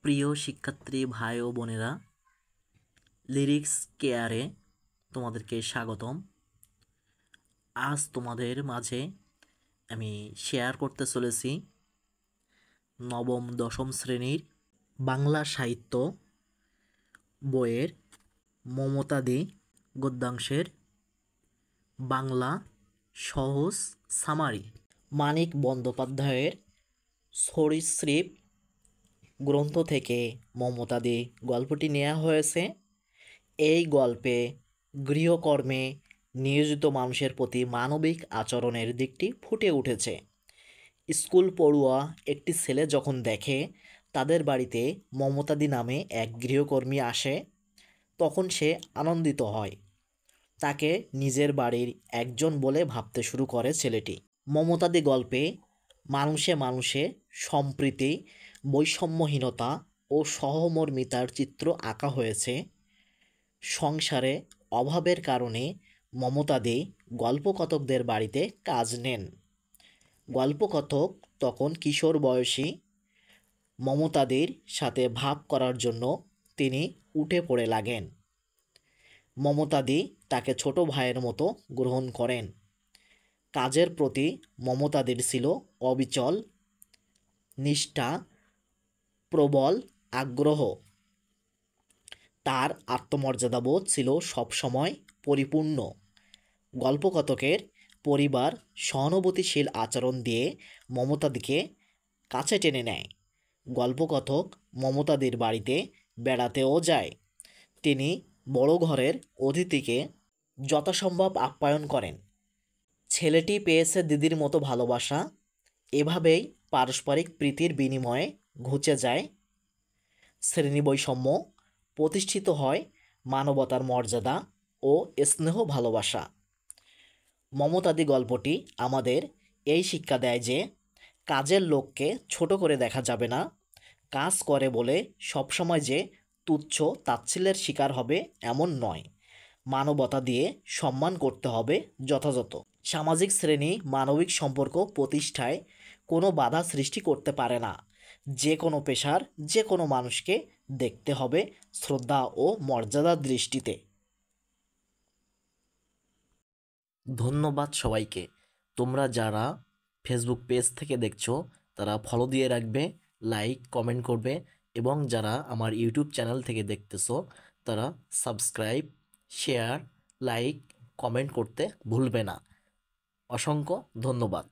প্রিয় শিক্ষার্থী ভাই ও বোনেরা, লিরিক্স কেয়ারে তোমাদেরকে স্বাগতম। আজ তোমাদের মাঝে আমি শেয়ার করতে চলেছি নবম দশম শ্রেণীর বাংলা সাহিত্য বইয়ের মমতাদি গদ্যাংশের বাংলা সহজ সামারি। মানিক বন্দ্যোপাধ্যায়ের সরীসৃপ গ্রন্থ থেকে মমতাদি গল্পটি নেওয়া হয়েছে। এই গল্পে গৃহকর্মে নিয়োজিত মানুষের প্রতি মানবিক আচরণের দিকটি ফুটে উঠেছে। স্কুল পড়ুয়া একটি ছেলে যখন দেখে তাদের বাড়িতে মমতাদি নামে এক গৃহকর্মী আসে, তখন সে আনন্দিত হয়। তাকে নিজের বাড়ির একজন বলে ভাবতে শুরু করে ছেলেটি। মমতাদি গল্পে মানুষে মানুষে সম্প্রীতি, বৈষম্যহীনতা ও সহমর্মিতার চিত্র আঁকা হয়েছে। সংসারে অভাবের কারণে মমতাদি গল্পকথকদের বাড়িতে কাজ নেন। গল্পকথক তখন কিশোর বয়সী। মমতাদির সাথে ভাব করার জন্য তিনি উঠে পড়ে লাগেন। মমতাদি তাকে ছোট ভাইয়ের মতো গ্রহণ করেন। কাজের প্রতি মমতাদির ছিল অবিচল নিষ্ঠা, প্রবল আগ্রহ। তার আত্মমর্যাদাবোধ ছিল সবসময় পরিপূর্ণ। গল্পকথকের পরিবার সহানুভূতিশীল আচরণ দিয়ে মমতাদিকে কাছে টেনে নেয়। গল্পকথক মমতাদির বাড়িতে বেড়াতেও যায়। তিনি বড় ঘরের অতিথিকে যথাসম্ভব আপ্যায়ন করেন। ছেলেটি পেয়েছে দিদির মতো ভালোবাসা। এভাবেই পারস্পরিক প্রীতির বিনিময়ে ঘুচে যায় শ্রেণী বৈষম্য, প্রতিষ্ঠিত হয় মানবতার মর্যাদা ও স্নেহ ভালোবাসা। মমতাদি গল্পটি আমাদের এই শিক্ষা দেয় যে কাজের লোককে ছোট করে দেখা যাবে না। কাজ করে বলে সবসময় যে তুচ্ছ তাচ্ছিল্যের শিকার হবে এমন নয়। মানবতা দিয়ে সম্মান করতে হবে যথাযথ। সামাজিক শ্রেণী মানবিক সম্পর্ক প্রতিষ্ঠায় কোনো বাধা সৃষ্টি করতে পারে না। যে কোনো পেশার যে কোনো মানুষকে দেখতে হবে শ্রদ্ধা ও মর্যাদার দৃষ্টিতে। ধন্যবাদ সবাইকে। তোমরা যারা ফেসবুক পেজ থেকে দেখছো তারা ফলো দিয়ে রাখবে, লাইক কমেন্ট করবে, এবং যারা আমার ইউটিউব চ্যানেল থেকে দেখতেছো তারা সাবস্ক্রাইব, শেয়ার, লাইক কমেন্ট করতে ভুলবে না। অসংখ্য ধন্যবাদ।